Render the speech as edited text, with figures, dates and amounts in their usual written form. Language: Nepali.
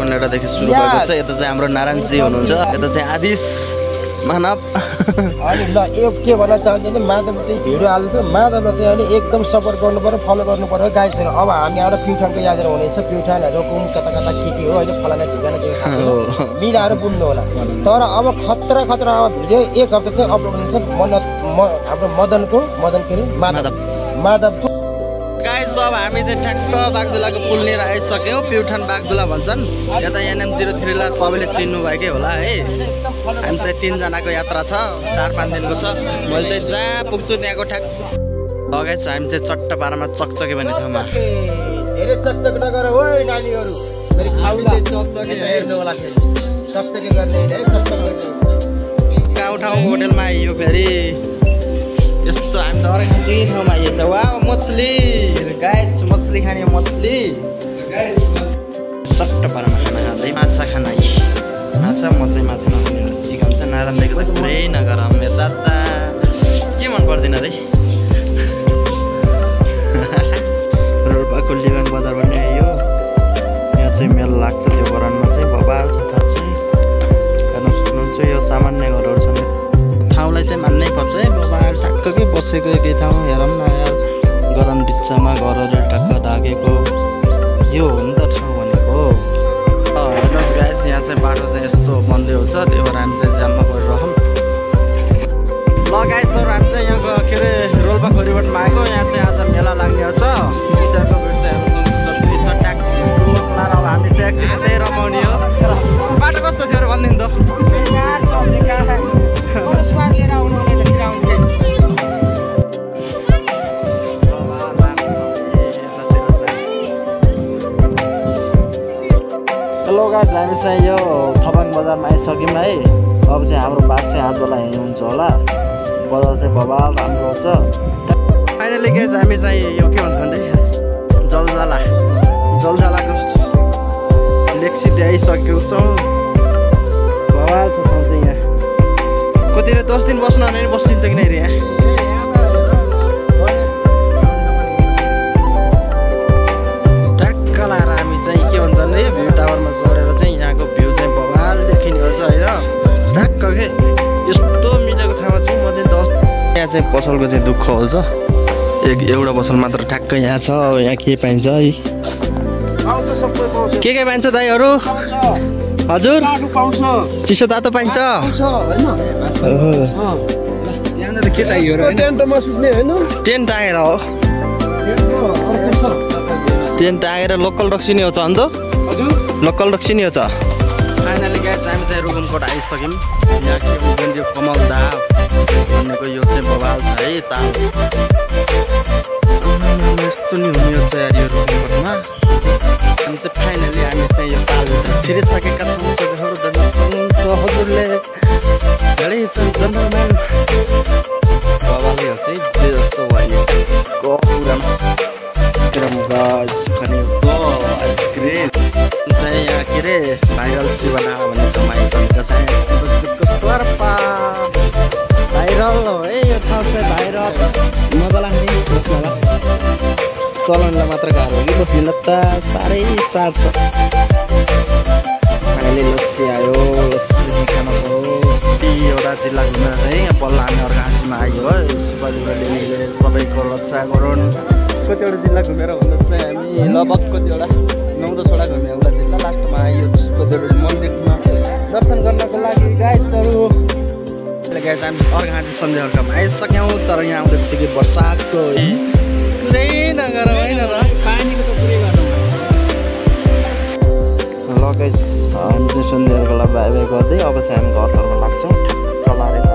बाकुन्डेटादेखि सुरु भएको छ। यता चाहिँ हाम्रो नारायणजी हुनुहुन्छ, यता चाहिँ आदिश मानव। अनि ल यो के भन्न चाहन्छु भने माधव चाहिँ भिडियो हाल्छ, माधवलाई चाहिँ अहिले एकदम सपोर्ट गर्नु पर्यो, फलो गर्नु पर्यो गाइसहरू। अब हामी एउटा प्युठानको यात्रा हुनेछ, प्युठानहरू कुन कता कता के हो अहिले फलाना ठिकाना के खान्छ मिलाएर बुझ्नु होला। तर अब खतरा खतरा अब भिडियो एक हप्ता चाहिँ अपलोड हुनेछ हाम्रो मदन के अरे माधवको। गाइस अब हामी चाहिँ ठ्याक्क बागदुलाको पुल लिएर आइसक्यौँ। प्युठान बागदुला भन्छन्। यता NM03 लाई सबैले चिन्नु भएकै होला है। हामी चाहिँ 3 जनाको यात्रा छ, 4-5 दिनको छ। मैले चाहिँ जहाँ पुग्छु त्यहाँको ठ्याक्क गाइस हामी चाहिँ चट्टपारामा चकचके भन्ने ठाउँमा। धेरै चकचक नगर ओइ नानीहरू, फेरि खाउँ चाहिँ चकचके हेर्नु होला, फेरि चकचके गर्ने है, चकचक गर्ने ठाउँ होटलमा आइयो फेरि यस्तो। हामी त अर्कै ठाउँमा आइएछ। वा मछली गाइस, मछली खाने मछली चट्टपारामा खाना खाँदै माछा खाना। माछा म चाहिँ माछा नखाने सिकाउँछ। नारायण देख्दा पुरै नगरम दादा के मन पर्दैन रे। रोल्पाको लिबाङ बजार भन्ने आइयो। यहाँ चाहिँ मेला लाग्छ, त्यो बरानमा चाहिँ बबाल छ। थाहा चाहिँ हेर्न सक्नुहुन्छ, यो सामान्य घरहरू छन्। ठाउँलाई चाहिँ मान्नै पर्छ है। बबाल ठ्याक्कै बसेको एकै ठाउँ हेरौँ न यार, गरम बिच्चामा घरहरू टक्क ढाकेको। यो हो नि त ठाउँ भनेको। हेर्नुहोस् गाइस, यहाँ चाहिँ बाटो चाहिँ यस्तो बन्दै हुन्छ, त्यही भएर हामी चाहिँ जाममा परिरहौँ। ल गाइसहरू हामी चाहिँ यहाँको के अरे रोल्पा खोरीबाटमा आएको। यहाँ चाहिँ आज मेला लाग्ने छ। विचारको भिड चाहिँ जति छ ट्याक्सी अब हामी चाहिँ एकछिन त्यही रमाउने हो। बाटो कस्तो थियो भनिदिनु त। हेलो गाइस, हामी चाहिँ यो थपाङ बजारमा आइसक्यौँ है। अब चाहिँ हाम्रो बास चाहिँ आजलाई यहीँ हुन्छ होला। बजार चाहिँ बबाल राम्रो हुन्छ। फाइनली गाइस हामी चाहिँ यो के भन्छ भने जलजालाको लेक्सिटी आइसकेको छौँ। बबाल छ ठाउँ चाहिँ यहाँ। कति 10 दिन बस्नु भने बसिन्छ कि नै रे यहाँ। ट्याक्क लाएर हामी चाहिँ के भन्छ भने भ्यू टावरमा चढेर चाहिँ यहाँको भ्यू चाहिँ बबाल देखिने गर्छ होइन। ट्याक्क के यस्तो मिलेको ठाउँमा चाहिँ म चाहिँ यहाँ चाहिँ पसलको चाहिँ दुःख हुन्छ। एउटा पसल मात्र ठ्याक्क यहाँ छ। यहाँ के पाइन्छ है, के पाइन्छ दाइहरू? हजुर चिसो तातो पाइन्छ। के चाहियो टेन्ट टाँगेर हो, टेन्ट टाँगेर लोकल रक्सी नि हो छ अन्त। लोकल रक्सी नि हो छ। फाइनली गाइस हामी चाहिँ रुकुमकोट आइसक्यौँ। यहाँ के भन्छ यो कमल दा भनेको यो चाहिँ बबाल छ है। ताल यस्तो नि हुने हो चाहिँ यो रुकुमकोटमा। अनि चाहिँ फाइनली हामी चाहिँ यो ताल छिरिसकेका छौँ। हजुरले धेरै जन्मल बबालै हो चाहिँ जे जस्तो भयो कुरामा चाहिँ यहाँ के अरे भाइरल सिवाना भन्ने ठाउँमा आइसकेको छ। भाइरल हो है यो ठाउँ चाहिँ, भाइरल मजा लाग्ने बस्नलाई। चलनलाई मात्र गाह्रो हो कि बस्नेलाई त साह्रै साथ छ। अहिले लस्सी आयो, लस्सी खाना हो। एउटा जिल्ला घुमेर चाहिँ यहाँ पल्ला हामी अर्घाँसीमा आयो है। सुपारीले सबैको रक्षा गरून्। कतिवटा जिल्ला घुमेर भन्दा चाहिँ हामी लगभग कतिवटा 9-10वटा घुम्यो एउटा जिल्ला। लास्टमा आयो कतिवटा मन्दिरमा दर्शन गर्नको लागि गाइसहरू। गाइस हामी अर्घाँसी सन्ध्याहरूमा आइसक्यौँ। तर यहाँ आउँदै बित्तिकै बर्सातको पुरै नगर होइन र पानीको त पुरै बाटो। ल गाइस हामी चाहिँ सन्ध्याहरूको लागि बाई बाई गर्दै अब चाहिँ हामी घरतर्फ लाग्छौँ। ठलाएर